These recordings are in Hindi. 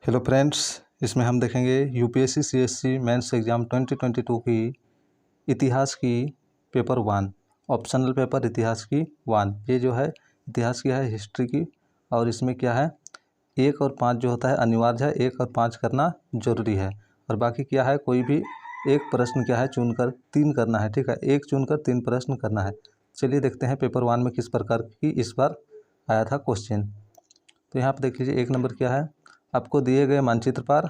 हेलो फ्रेंड्स, इसमें हम देखेंगे यूपीएससी सीएससी मेंस एग्ज़ाम 2022 की इतिहास की पेपर 1 ऑप्शनल पेपर इतिहास की 1। ये जो है इतिहास की है, हिस्ट्री की। और इसमें क्या है, 1 और 5 जो होता है अनिवार्य है, 1 और 5 करना जरूरी है। और बाकी क्या है, कोई भी एक प्रश्न क्या है चुनकर 3 करना है। ठीक है, एक चुनकर 3 प्रश्न करना है। चलिए देखते हैं पेपर 1 में किस प्रकार की इस बार आया था क्वेश्चन। तो यहाँ पर देख लीजिए, 1 नंबर क्या है, आपको दिए गए मानचित्र पर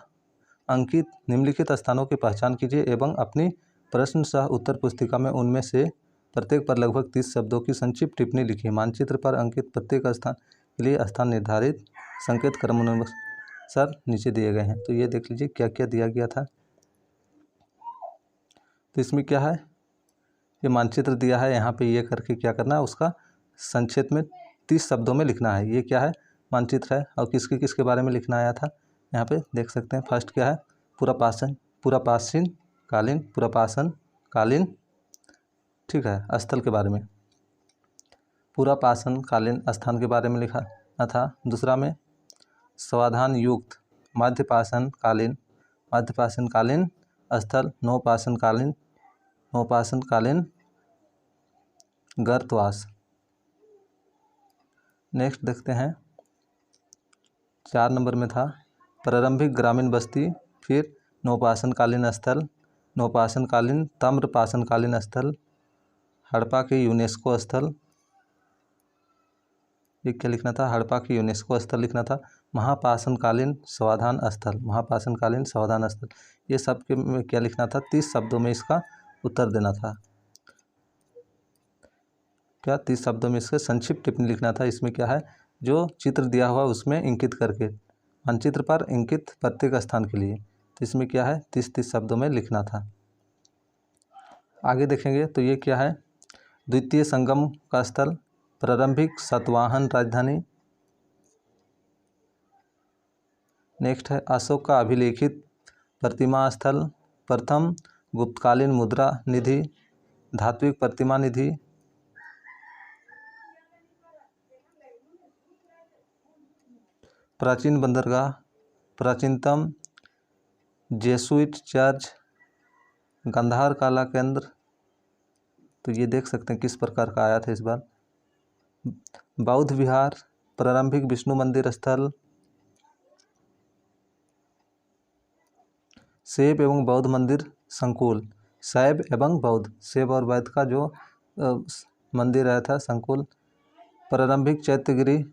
अंकित निम्नलिखित स्थानों की पहचान कीजिए एवं अपनी प्रश्न सह उत्तर पुस्तिका में उनमें से प्रत्येक पर लगभग 30 शब्दों की संक्षिप्त टिप्पणी लिखिए। मानचित्र पर अंकित प्रत्येक स्थान के लिए स्थान निर्धारित संकेत क्रमानुसार नीचे दिए गए हैं। तो ये देख लीजिए क्या क्या दिया गया था। तो इसमें क्या है, ये मानचित्र दिया है, यहाँ पे ये करके क्या करना है, उसका संक्षेप में 30 शब्दों में लिखना है। ये क्या है, मानचित्र है। और किसके किसके बारे में लिखना आया था, यहाँ पे देख सकते हैं। फर्स्ट क्या है, पुरापाषाण कालीन, ठीक है, स्थल के बारे में, पुरापाषाण कालीन स्थान के बारे में लिखा था। दूसरा में सावधान युक्त मध्यपाषाण कालीन स्थल, नवपाषाण कालीन गर्तवास। नेक्स्ट देखते हैं, 4 नंबर में था प्रारंभिक ग्रामीण बस्ती, फिर नवपाषाण कालीन स्थल, नवपाषाण कालीन ताम्रपाषाण कालीन स्थल, हड़प्पा के यूनेस्को स्थल, ये क्या लिखना था, हड़प्पा के यूनेस्को स्थल लिखना था। महापाषाण कालीन सावधान स्थल, ये सब के में क्या लिखना था, 30 शब्दों में इसका उत्तर देना था। क्या 30 शब्दों में इसका संक्षिप्त टिप्पणी लिखना था। इसमें क्या है, जो चित्र दिया हुआ उसमें इंकित करके मानचित्र पर इंकित प्रत्येक स्थान के लिए, तो इसमें क्या है 30 शब्दों में लिखना था। आगे देखेंगे तो ये क्या है, द्वितीय संगम का स्थल, प्रारंभिक सातवाहन राजधानी। नेक्स्ट है अशोक का अभिलेखित प्रतिमा स्थल, प्रथम गुप्तकालीन मुद्रा निधि, धात्विक प्रतिमा निधि, प्राचीन बंदरगाह, प्राचीनतम जेसुइट चर्च, गंधार कला केंद्र। तो ये देख सकते हैं किस प्रकार का आया था इस बार। बौद्ध विहार, प्रारंभिक विष्णु मंदिर स्थल, शैव एवं बौद्ध मंदिर संकुल, शैव एवं बौद्ध, शैव और बौद्ध का जो मंदिर आया था संकुल, प्रारंभिक चैत्यगिरी,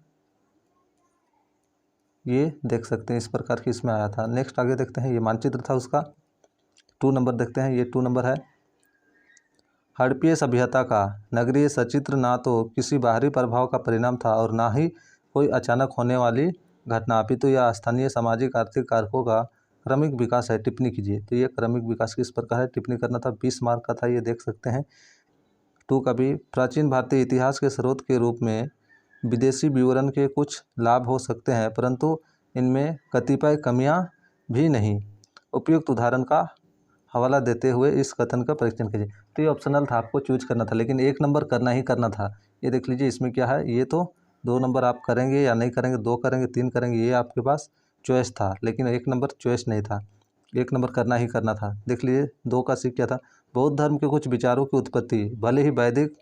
ये देख सकते हैं इस प्रकार की इसमें आया था। नेक्स्ट आगे देखते हैं, ये मानचित्र था उसका 2 नंबर देखते हैं। ये 2 नंबर है, हड़प्पीय सभ्यता का नगरीय सचित्र ना तो किसी बाहरी प्रभाव का परिणाम था और ना ही कोई अचानक होने वाली घटना, अपितु यह स्थानीय सामाजिक आर्थिक कारकों का क्रमिक विकास है। टिप्पणी कीजिए। तो ये क्रमिक विकास किस प्रकार है, टिप्पणी करना था, 20 मार्क का था। ये देख सकते हैं। 2 का भी, प्राचीन भारतीय इतिहास के स्रोत के रूप में विदेशी विवरण के कुछ लाभ हो सकते हैं, परंतु इनमें कतिपय कमियां भी नहीं। उपयुक्त उदाहरण का हवाला देते हुए इस कथन का परीक्षण कीजिए। तो ये ऑप्शनल था, आपको चूज करना था, लेकिन 1 नंबर करना ही करना था। ये देख लीजिए, इसमें क्या है, ये तो 2 नंबर आप करेंगे या नहीं करेंगे, 2 करेंगे 3 करेंगे, ये आपके पास चॉइस था, लेकिन 1 नंबर चॉइस नहीं था, 1 नंबर करना ही करना था। देख लीजिए 2 का सी क्या था, बौद्ध धर्म के कुछ विचारों की उत्पत्ति भले ही वैदिक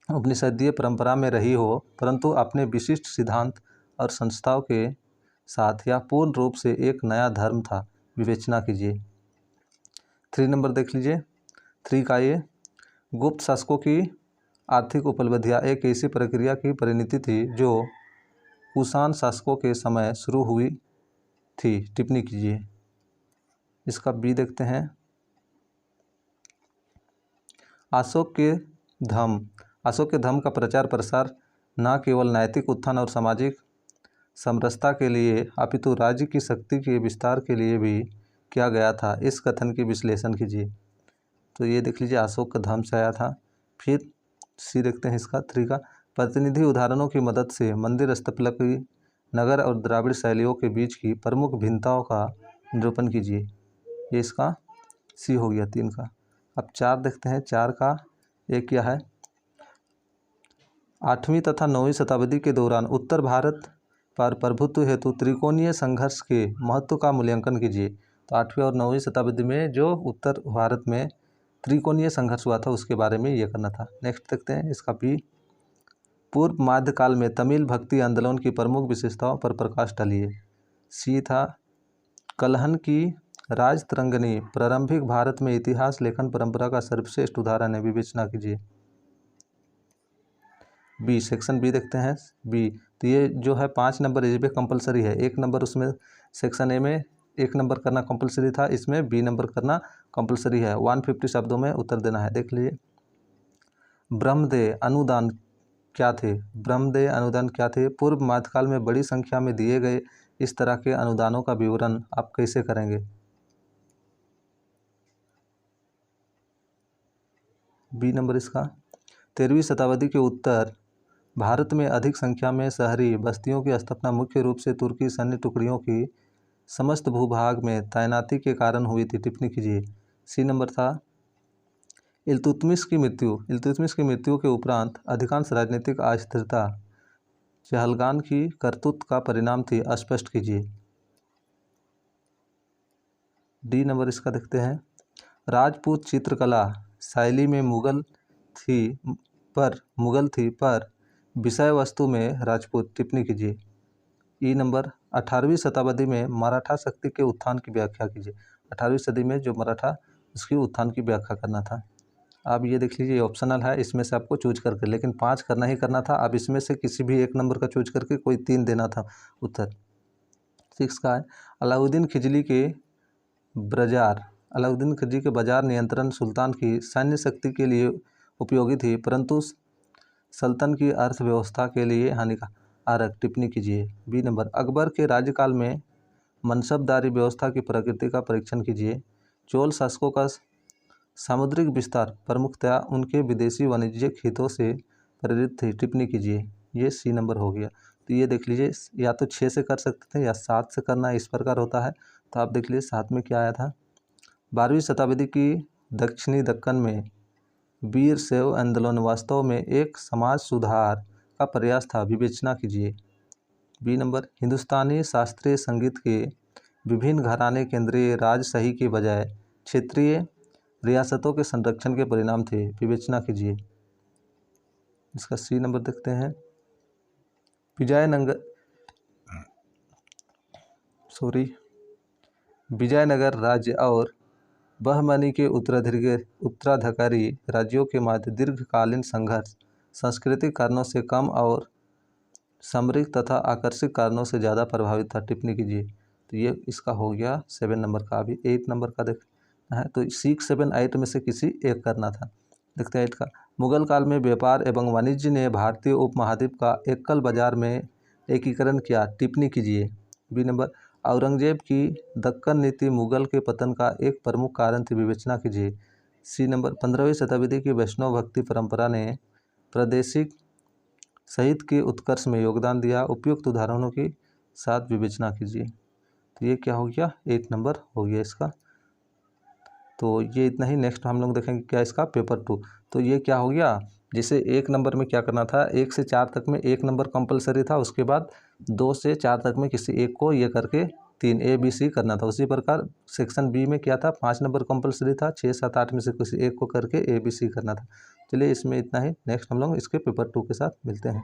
उपनिषदीय परंपरा में रही हो, परंतु अपने विशिष्ट सिद्धांत और संस्थाओं के साथ यह पूर्ण रूप से एक नया धर्म था। विवेचना कीजिए। 3 नंबर देख लीजिए, 3 का ये, गुप्त शासकों की आर्थिक उपलब्धियां एक ऐसी प्रक्रिया की परिणति थी जो कुषाण शासकों के समय शुरू हुई थी। टिप्पणी कीजिए। इसका बी देखते हैं, अशोक के धर्म का प्रचार प्रसार न केवल नैतिक उत्थान और सामाजिक समरसता के लिए अपितु राज्य की शक्ति के विस्तार के लिए भी किया गया था। इस कथन की विश्लेषण कीजिए। तो ये देख लीजिए, अशोक का धर्म से आया था। फिर सी देखते हैं इसका 3 का, प्रतिनिधि उदाहरणों की मदद से मंदिर स्थापत्य, नगर और द्राविड़ शैलियों के बीच की प्रमुख भिन्नताओं का निरूपण कीजिए। ये इसका सी हो गया 3 का। अब 4 देखते हैं। 4 का एक क्या है, 8वीं तथा 9वीं शताब्दी के दौरान उत्तर भारत पर प्रभुत्व हेतु त्रिकोणीय संघर्ष के महत्व का मूल्यांकन कीजिए। तो 8वीं और 9वीं शताब्दी में जो उत्तर भारत में त्रिकोणीय संघर्ष हुआ था उसके बारे में ये करना था। नेक्स्ट देखते हैं इसका बी, पूर्व मध्यकाल में तमिल भक्ति आंदोलन की प्रमुख विशेषताओं पर प्रकाश डालिए। सी था कलहन की राजतरंगिणी प्रारंभिक भारत में इतिहास लेखन परंपरा का सर्वश्रेष्ठ उदाहरण है, विवेचना कीजिए। बी, सेक्शन बी देखते हैं बी। तो ये जो है 5 नंबर इस पे कंपलसरी है, 1 नंबर उसमें सेक्शन ए में 1 नंबर करना कंपलसरी था, इसमें बी नंबर करना कंपलसरी है। 150 शब्दों में उत्तर देना है। देख लीजिए, ब्रह्मदेय अनुदान क्या थे? ब्रह्मदेय अनुदान क्या थे? पूर्व मध्यकाल में बड़ी संख्या में दिए गए इस तरह के अनुदानों का विवरण आप कैसे करेंगे? बी नंबर इसका। 13वीं शताब्दी के उत्तर भारत में अधिक संख्या में शहरी बस्तियों की स्थापना मुख्य रूप से तुर्की सैन्य टुकड़ियों की समस्त भूभाग में तैनाती के कारण हुई थी। टिप्पणी कीजिए। सी नंबर था इल्तुतमिश की मृत्यु के उपरांत अधिकांश राजनीतिक अस्थिरता चहलगान की करतूत का परिणाम थी। स्पष्ट कीजिए। डी नंबर इसका देखते हैं, राजपूत चित्रकला शैली में मुगल थी पर विषय वस्तु में राजपूत। टिप्पणी कीजिए। ई नंबर 18वीं शताब्दी में मराठा शक्ति के उत्थान की व्याख्या कीजिए। 18वीं सदी में जो मराठा उसकी उत्थान की व्याख्या करना था। आप ये देख लीजिए, ऑप्शनल है, इसमें से आपको चूज करके, लेकिन 5 करना ही करना था। अब इसमें से किसी भी 1 नंबर का चूज करके कोई 3 देना था उत्तर। 6 का है अलाउद्दीन खिलजी के बाजार नियंत्रण सुल्तान की सैन्य शक्ति के लिए उपयोगी थी, परंतु सल्तन की अर्थव्यवस्था के लिए हानिकारक। टिप्पणी कीजिए। बी नंबर अकबर के राज्यकाल में मनसबदारी व्यवस्था की प्रकृति का परीक्षण कीजिए। चोल शासकों का सामुद्रिक विस्तार प्रमुखतया उनके विदेशी वाणिज्यिक हितों से प्रेरित थी। टिप्पणी कीजिए। ये सी नंबर हो गया। तो ये देख लीजिए, या तो 6 से कर सकते थे या 7 से करना, इस प्रकार होता है। तो आप देख लीजिए 7 में क्या आया था। 12वीं शताब्दी की दक्षिणी दक्कन में वीर शैव आंदोलन वास्तव में एक समाज सुधार का प्रयास था। विवेचना कीजिए। बी नंबर हिंदुस्तानी शास्त्रीय संगीत के विभिन्न घराने केंद्रीय राजशाही के बजाय क्षेत्रीय रियासतों के संरक्षण के परिणाम थे। विवेचना कीजिए। इसका सी नंबर देखते हैं, विजयनगर राज्य और बहमनी के उत्तराधिकारी राज्यों के मध्य दीर्घकालीन संघर्ष सांस्कृतिक कारणों से कम और सामरिक तथा आकर्षक कारणों से ज़्यादा प्रभावित था। टिप्पणी कीजिए। तो ये इसका हो गया 7 नंबर का। अभी 8 नंबर का देखना है, तो 6, 7, 8 में से किसी एक करना था। देखते हैं 8 का। मुगल काल में व्यापार एवं वाणिज्य ने भारतीय उपमहाद्वीप का एकल बाजार में एकीकरण किया। टिप्पणी कीजिए। बी नंबर औरंगजेब की दक्कन नीति मुगल के पतन का एक प्रमुख कारण थी। विवेचना कीजिए। सी नंबर 15वीं शताब्दी की वैष्णव भक्ति परंपरा ने प्रादेशिक साहित्य के उत्कर्ष में योगदान दिया। उपयुक्त उदाहरणों के साथ विवेचना कीजिए। तो ये क्या हो गया, 8 नंबर हो गया इसका। तो ये इतना ही। नेक्स्ट हम लोग देखेंगे क्या इसका पेपर 2। तो ये क्या हो गया, जैसे 1 नंबर में क्या करना था, 1 से 4 तक में 1 नंबर कंपलसरी था, उसके बाद 2 से 4 तक में किसी एक को ये करके 3 ABC करना था। उसी प्रकार सेक्शन बी में क्या था, 5 नंबर कंपलसरी था, 6, 7, 8 में से किसी एक को करके ABC करना था। चलिए इसमें इतना ही। नेक्स्ट हम लोग इसके पेपर 2 के साथ मिलते हैं।